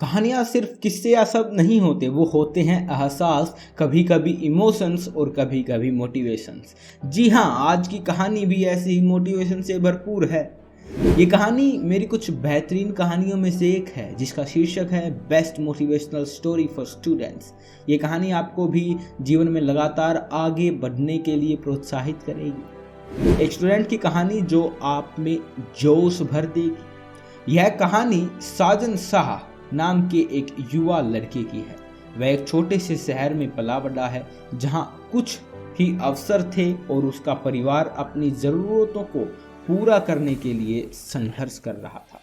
कहानियाँ सिर्फ किस्से या शब्द नहीं होते, वो होते हैं एहसास, कभी कभी इमोशंस और कभी कभी मोटिवेशंस। जी हाँ, आज की कहानी भी ऐसे ही मोटिवेशन से भरपूर है। ये कहानी मेरी कुछ बेहतरीन कहानियों में से एक है, जिसका शीर्षक है best motivational story for students. ये कहानी आपको भी जीवन में लगातार आगे बढ़ने के लिए प्रोत्साहित करेगी। एक स्टूडेंट की कहानी जो आप में जोश भर देगी। यह कहानी साजन शाह नाम के एक युवा लड़के की है। वह एक छोटे से शहर में पला बढ़ा है, जहां कुछ ही अवसर थे और उसका परिवार अपनी ज़रूरतों को पूरा करने के लिए संघर्ष कर रहा था।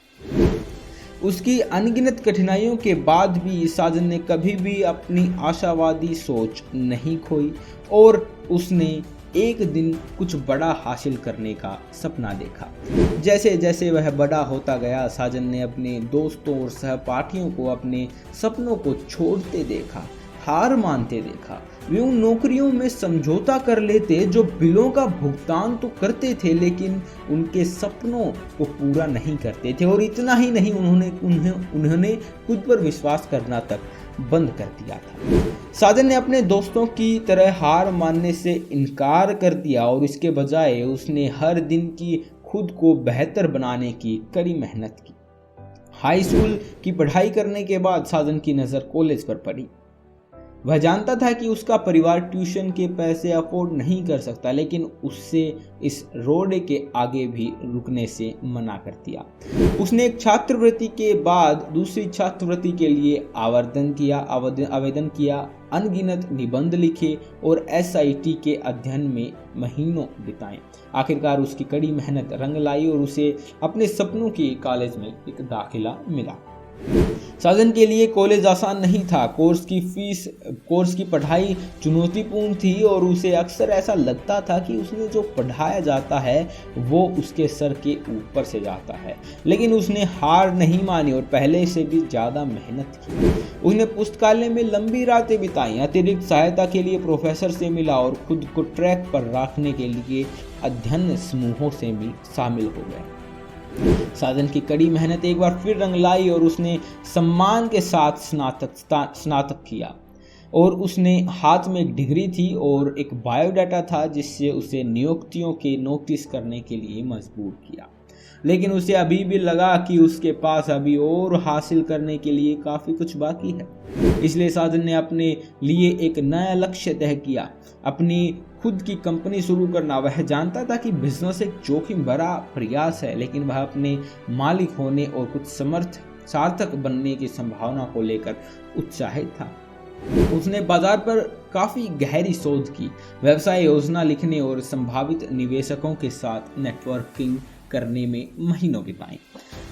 उसकी अनगिनत कठिनाइयों के बाद भी साजन ने कभी भी अपनी आशावादी सोच नहीं खोई और उसने एक दिन कुछ बड़ा हासिल करने का सपना देखा। जैसे जैसे वह बड़ा होता गया, साजन ने अपने दोस्तों और सहपाठियों को अपने सपनों को छोड़ते देखा, हार मानते देखा। वे उन नौकरियों में समझौता कर लेते जो बिलों का भुगतान तो करते थे, लेकिन उनके सपनों को पूरा नहीं करते थे। और इतना ही नहीं, उन्होंने खुद पर विश्वास करना तक बंद कर दिया था। साजन ने अपने दोस्तों की तरह हार मानने से इनकार कर दिया और इसके बजाय उसने हर दिन की खुद को बेहतर बनाने की कड़ी मेहनत की। हाई स्कूल की पढ़ाई करने के बाद साजन की नज़र कॉलेज पर पड़ी। वह जानता था कि उसका परिवार ट्यूशन के पैसे अफोर्ड नहीं कर सकता, लेकिन उससे इस रोड के आगे भी रुकने से मना कर दिया। उसने एक छात्रवृत्ति के बाद दूसरी छात्रवृत्ति के लिए आवेदन किया, अनगिनत निबंध लिखे और SIT के अध्ययन में महीनों बिताए। आखिरकार उसकी कड़ी मेहनत रंग लाई और उसे अपने सपनों के कॉलेज में एक दाखिला मिला। साजन के लिए कॉलेज आसान नहीं था। कोर्स की पढ़ाई चुनौतीपूर्ण थी और उसे अक्सर ऐसा लगता था कि उसने जो पढ़ाया जाता है वो उसके सर के ऊपर से जाता है। लेकिन उसने हार नहीं मानी और पहले से भी ज़्यादा मेहनत की। उसने पुस्तकालय में लंबी रातें बिताई, अतिरिक्त सहायता के लिए प्रोफेसर से मिला और खुद को ट्रैक पर रखने के लिए अध्ययन समूहों से भी शामिल हो गया। साजन की कड़ी मेहनत एक बार फिर रंग लाई और उसने सम्मान के साथ स्नातक किया। और उसने हाथ में एक डिग्री थी और एक बायोडाटा था, जिससे उसे नियुक्तियों के नोटिस करने के लिए मजबूर किया। लेकिन उसे अभी भी लगा कि उसके पास अभी और हासिल करने के लिए काफ़ी कुछ बाकी है। इसलिए साजन ने अपने लिए एक नया लक्ष्य तय किया, अपनी खुद की कंपनी शुरू करना। वह जानता था कि बिजनेस एक जोखिम भरा प्रयास है, लेकिन वह अपने मालिक होने और कुछ सार्थक बनने की संभावना को लेकर उत्साहित था। उसने बाजार पर काफ़ी गहरी शोध की, व्यवसाय योजना लिखने और संभावित निवेशकों के साथ नेटवर्किंग करने में महीनों बिताए।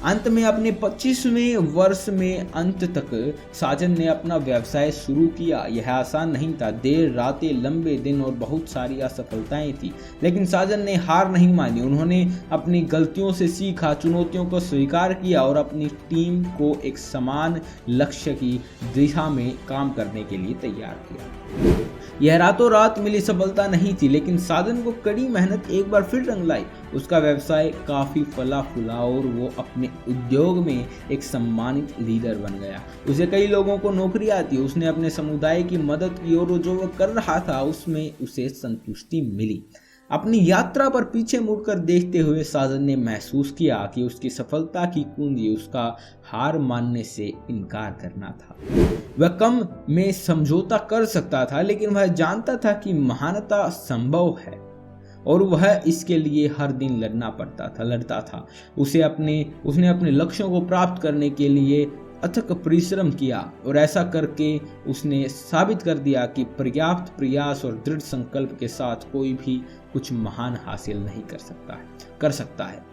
अंत में अपने 25वें वर्ष में अंत तक साजन ने अपना व्यवसाय शुरू किया। यह आसान नहीं था, देर रातें, लंबे दिन और बहुत सारी असफलताएं थी, लेकिन साजन ने हार नहीं मानी। उन्होंने अपनी गलतियों से सीखा, चुनौतियों को स्वीकार किया और अपनी टीम को एक समान लक्ष्य की दिशा में काम करने के लिए तैयार किया। यह रातों रात मिली सफलता नहीं थी, लेकिन साजन को कड़ी मेहनत एक बार फिर रंग लाई। उसका व्यवसाय काफ़ी फला फूला और वो अपने उद्योग में एक सम्मानित लीडर बन गया। उसे कई लोगों को नौकरी आती, उसने अपने समुदाय की मदद की और जो वो कर रहा था उसमें उसे संतुष्टि मिली। अपनी यात्रा पर पीछे मुड़कर देखते हुए साजन ने महसूस किया कि उसकी सफलता की कुंजी उसका हार मानने से इनकार करना था। वह कम में समझौता कर सकता था, लेकिन वह जानता था कि महानता संभव है और वह इसके लिए हर दिन लड़ता था। उसने अपने लक्ष्यों को प्राप्त करने के लिए अथक परिश्रम किया और ऐसा करके उसने साबित कर दिया कि पर्याप्त प्रयास और दृढ़ संकल्प के साथ कोई भी कुछ महान हासिल नहीं कर सकता है।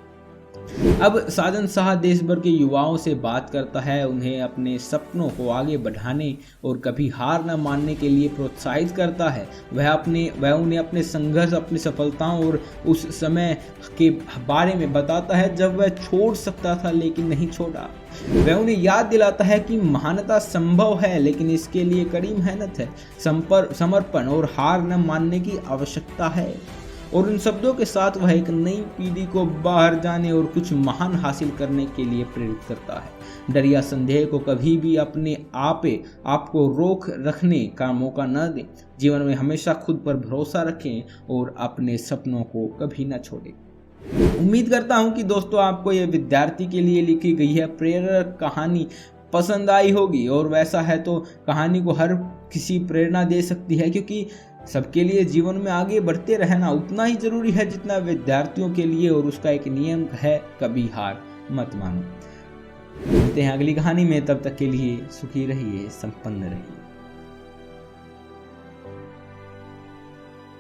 अब साजन शाह देश भर के युवाओं से बात करता है, उन्हें अपने सपनों को आगे बढ़ाने और कभी हार न मानने के लिए प्रोत्साहित करता है। वह उन्हें अपने संघर्ष, अपनी सफलताओं और उस समय के बारे में बताता है जब वह छोड़ सकता था लेकिन नहीं छोड़ा। वह उन्हें याद दिलाता है कि महानता संभव है, लेकिन इसके लिए कड़ी मेहनत है, समर्पण और हार न मानने की आवश्यकता है। और उन शब्दों के साथ वह एक नई पीढ़ी को बाहर जाने और कुछ महान हासिल करने के लिए प्रेरित करता है। डर या संदेह को कभी भी अपने आपको रोक रखने का मौका न दें। जीवन में हमेशा खुद पर भरोसा रखें और अपने सपनों को कभी न छोड़ें। उम्मीद करता हूं कि दोस्तों आपको यह विद्यार्थी के लिए लिखी गई है प्रेरक कहानी पसंद आई होगी, और वैसा है तो कहानी को हर किसी प्रेरणा दे सकती है, क्योंकि सबके लिए जीवन में आगे बढ़ते रहना उतना ही जरूरी है जितना विद्यार्थियों के लिए। और उसका एक नियम है, कभी हार मत मानो। मिलते हैं अगली कहानी में, तब तक के लिए सुखी रहिए, संपन्न रहिए।